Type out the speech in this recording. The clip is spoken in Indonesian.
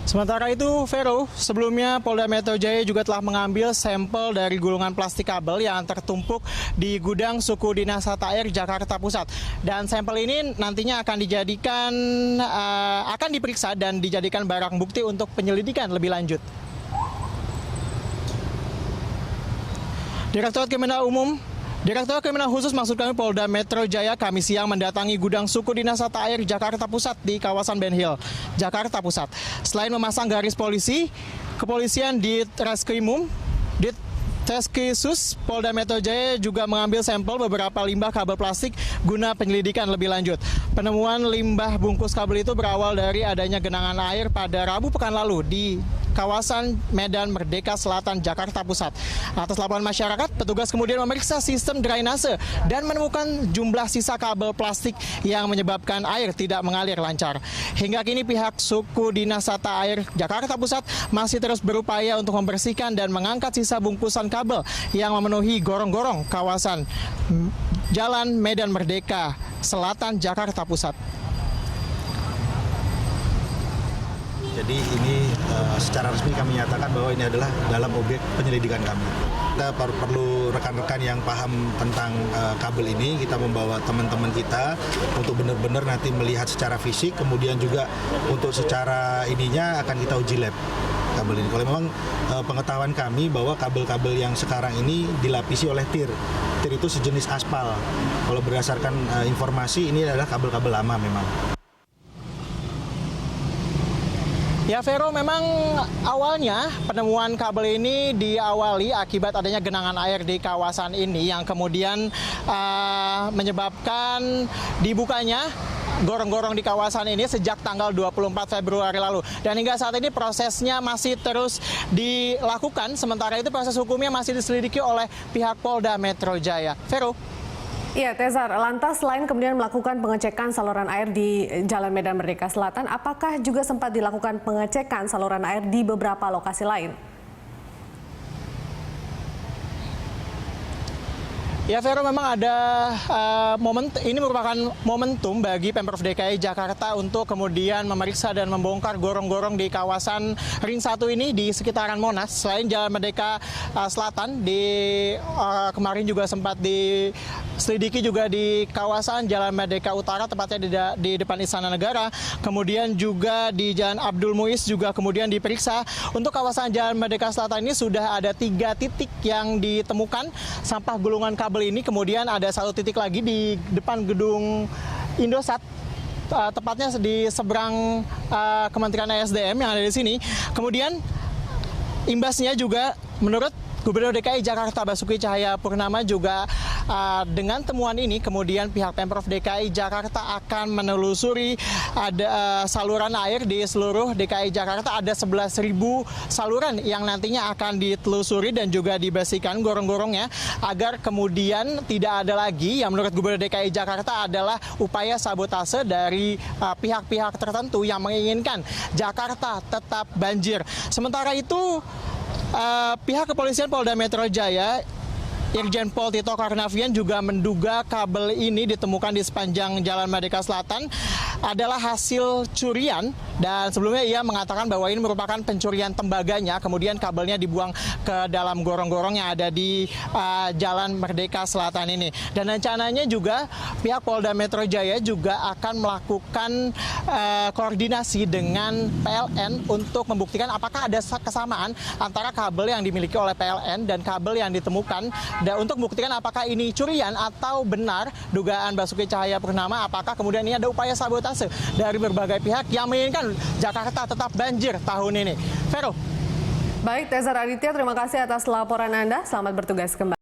Sementara itu, Vero, sebelumnya Polda Metro Jaya juga telah mengambil sampel dari gulungan plastik kabel yang tertumpuk di gudang suku Dinas Tata Air Jakarta Pusat. Dan sampel ini nantinya akan diperiksa dan dijadikan barang bukti untuk penyelidikan lebih lanjut. Direktur Kriminal Khusus maksud kami Polda Metro Jaya Kamis siang mendatangi gudang suku Dinas Tata Air Jakarta Pusat di kawasan Ben Hill, Jakarta Pusat. Selain memasang garis polisi, kepolisian di Treskisus Polda Metro Jaya juga mengambil sampel beberapa limbah kabel plastik guna penyelidikan lebih lanjut. Penemuan limbah bungkus kabel itu berawal dari adanya genangan air pada Rabu pekan lalu di kawasan Medan Merdeka Selatan, Jakarta Pusat. Atas laporan masyarakat, petugas kemudian memeriksa sistem drainase dan menemukan jumlah sisa kabel plastik yang menyebabkan air tidak mengalir lancar. Hingga kini pihak suku Dinas Tata Air Jakarta Pusat masih terus berupaya untuk membersihkan dan mengangkat sisa bungkusan kabel yang memenuhi gorong-gorong kawasan Jalan Medan Merdeka Selatan, Jakarta Pusat. Jadi ini secara resmi kami nyatakan bahwa ini adalah dalam objek penyelidikan kami. Kita perlu rekan-rekan yang paham tentang kabel ini, kita membawa teman-teman kita untuk benar-benar nanti melihat secara fisik, kemudian juga untuk secara ininya akan kita uji lab kabel ini. Kalau memang pengetahuan kami bahwa kabel-kabel yang sekarang ini dilapisi oleh tir. Tir itu sejenis aspal. Kalau berdasarkan informasi ini adalah kabel-kabel lama memang. Ya Vero, memang awalnya penemuan kabel ini diawali akibat adanya genangan air di kawasan ini yang kemudian menyebabkan dibukanya gorong-gorong di kawasan ini sejak tanggal 24 Februari lalu. Dan hingga saat ini prosesnya masih terus dilakukan, sementara itu proses hukumnya masih diselidiki oleh pihak Polda Metro Jaya. Vero. Iya, Tezar, lantas selain kemudian melakukan pengecekan saluran air di Jalan Medan Merdeka Selatan, apakah juga sempat dilakukan pengecekan saluran air di beberapa lokasi lain? Ya Vero, memang ada ini merupakan momentum bagi Pemprov DKI Jakarta untuk kemudian memeriksa dan membongkar gorong-gorong di kawasan Ring 1 ini di sekitaran Monas. Selain Jalan Merdeka Selatan, kemarin juga sempat diselidiki juga di kawasan Jalan Merdeka Utara, tepatnya di depan Istana Negara. Kemudian juga di Jalan Abdul Muiz juga kemudian diperiksa. Untuk kawasan Jalan Merdeka Selatan ini sudah ada 3 titik yang ditemukan sampah gulungan kabel ini, kemudian ada 1 titik lagi di depan gedung Indosat, tepatnya di seberang Kementerian ESDM yang ada di sini. Kemudian imbasnya juga menurut Gubernur DKI Jakarta Basuki Cahayapurnama juga dengan temuan ini kemudian pihak Pemprov DKI Jakarta akan menelusuri ada saluran air di seluruh DKI Jakarta, ada 11.000 saluran yang nantinya akan ditelusuri dan juga dibersihkan gorong-gorongnya agar kemudian tidak ada lagi yang menurut Gubernur DKI Jakarta adalah upaya sabotase dari pihak-pihak tertentu yang menginginkan Jakarta tetap banjir. Sementara itu pihak kepolisian Polda Metro Jaya, Irjen Pol Tito Karnavian juga menduga kabel ini ditemukan di sepanjang Jalan Merdeka Selatan adalah hasil curian, dan sebelumnya ia mengatakan bahwa ini merupakan pencurian tembaganya, kemudian kabelnya dibuang ke dalam gorong-gorong yang ada di Jalan Merdeka Selatan ini. Dan rencananya juga pihak Polda Metro Jaya juga akan melakukan koordinasi dengan PLN untuk membuktikan apakah ada kesamaan antara kabel yang dimiliki oleh PLN dan kabel yang ditemukan, dan untuk membuktikan apakah ini curian atau benar dugaan Basuki Cahayapurnama, apakah kemudian ini ada upaya sabotase dari berbagai pihak yang menginginkan Jakarta tetap banjir tahun ini. Vero. Baik, Tezar Aditya, terima kasih atas laporan Anda. Selamat bertugas kembali.